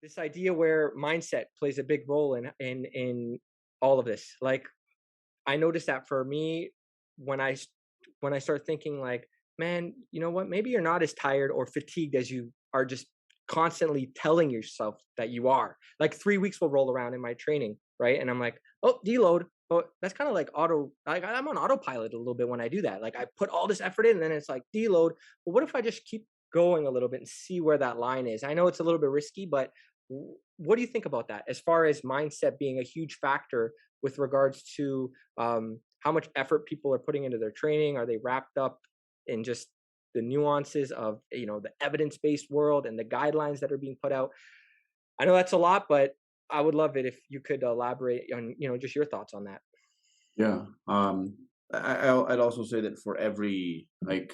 this idea where mindset plays a big role in all of this. Like, I noticed that for me, when when I start thinking like, man, you know what? Maybe you're not as tired or fatigued as you are just constantly telling yourself that you are. Like 3 weeks will roll around in my training, right? And I'm like, oh, deload. But that's kind of like like I'm on autopilot a little bit when I do that. Like I put all this effort in, and then it's like deload. But what if I just keep going a little bit and see where that line is? I know it's a little bit risky, but what do you think about that as far as mindset being a huge factor with regards to how much effort people are putting into their training? Are they wrapped up in just the nuances of the evidence-based world and the guidelines that are being put out? I know that's a lot, but I would love it if you could elaborate on just your thoughts on that. Yeah. I'd also say that for every like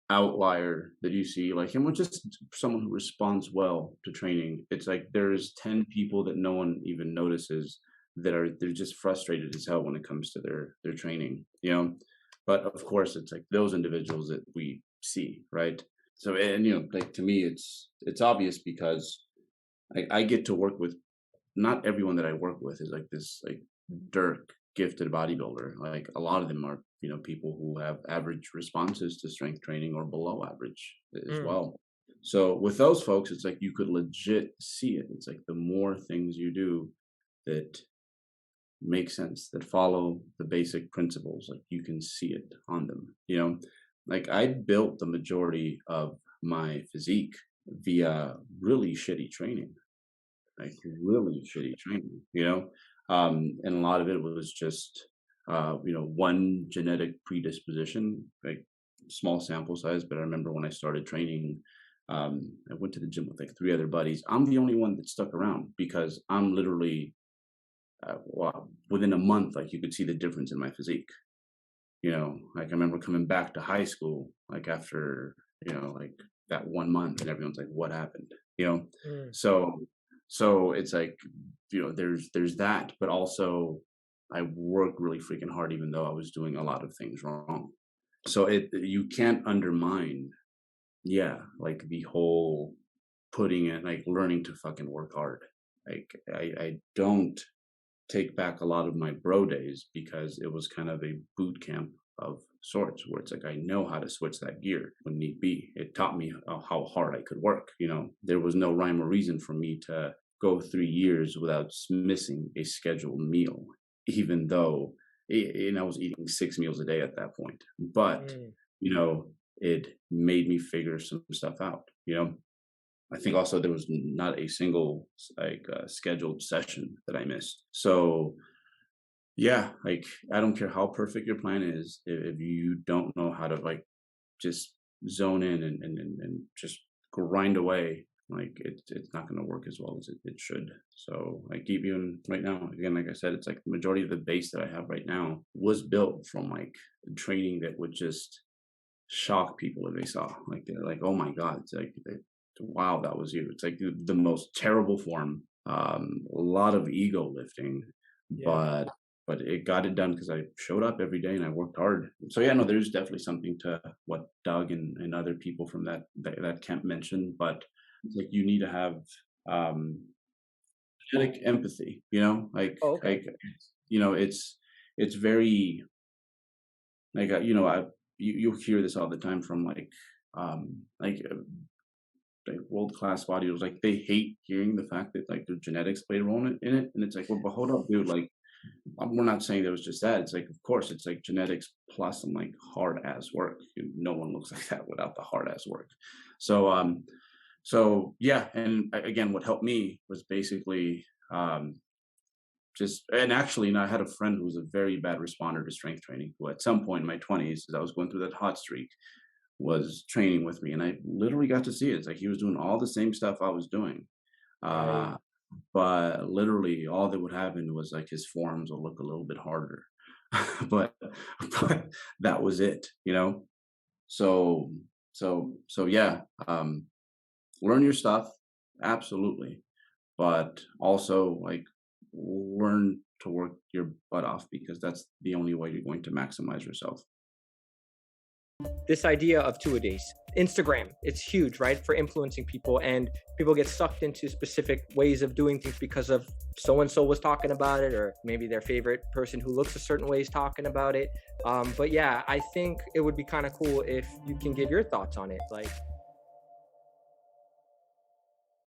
outlier that you see, like, and with just someone who responds well to training, it's like there's 10 people that no one even notices that they're just frustrated as hell when it comes to their training, you know. But of course, it's like those individuals that we see, right? So, and like to me, it's obvious because I get to work with not everyone that I work with is like this like Dirk gifted bodybuilder. Like a lot of them are, people who have average responses to strength training or below average as Mm, well. So with those folks, it's like you could legit see it. It's like the more things you do that make sense, that follow the basic principles, like you can see it on them, Like I built the majority of my physique via really shitty training, like really shitty training, and a lot of it was just, one genetic predisposition, like small sample size. But I remember when I started training, I went to the gym with like three other buddies. I'm the only one that stuck around because I'm literally, well, within a month, like you could see the difference in my physique. Like I remember coming back to high school, like after, like that 1 month, and everyone's like, "What happened?" mm. So, it's like, there's that, but also I worked really freaking hard, even though I was doing a lot of things wrong. So you can't undermine, yeah, like the whole putting it, like learning to fucking work hard. Like I don't take back a lot of my bro days because it was kind of a boot camp of sorts where it's like I know how to switch that gear when need be. It taught me how hard I could work. There was no rhyme or reason for me to go 3 years without missing a scheduled meal, even though and I was eating 6 meals a day at that point. But Mm. you know, it made me figure some stuff out. I think also there was not a single like scheduled session that I missed. So yeah, like I don't care how perfect your plan is, if you don't know how to like just zone in and just grind away, like it's not going to work as well as it should. So like even right now, again, like I said, it's like the majority of the base that I have right now was built from like training that would just shock people if they saw. Like they're like, "Oh my god!" It's like, "Wow, that was you." It's like the most terrible form. A lot of ego lifting, Yeah. but it got it done because I showed up every day and I worked hard. So yeah, no, there's definitely something to what Doug and other people from that camp mentioned. But it's like you need to have um, genetic empathy. Oh, okay. It's very like you hear this all the time from like world class bodybuilders, like they hate hearing the fact that like their genetics played a role in it, and it's like, well, but hold up, dude, like we're not saying there was just that. It's like, of course, it's like genetics plus some like hard ass work. No one looks like that without the hard ass work. So yeah, and again, what helped me was basically just, and actually, I had a friend who was a very bad responder to strength training, who at some point in my 20s, as I was going through that hot streak, was training with me, and I literally got to see it. It's like he was doing all the same stuff I was doing, Right. uh, but literally all that would happen was like his forms will look a little bit harder, but but that was it. So yeah, learn your stuff, absolutely, but also like learn to work your butt off because that's the only way you're going to maximize yourself. This idea of two-a-days. Instagram, it's huge, right, for influencing people, and people get sucked into specific ways of doing things because of so and so was talking about it, or maybe their favorite person who looks a certain way is talking about it. But yeah, I think it would be kind of cool if you can give your thoughts on it. Like,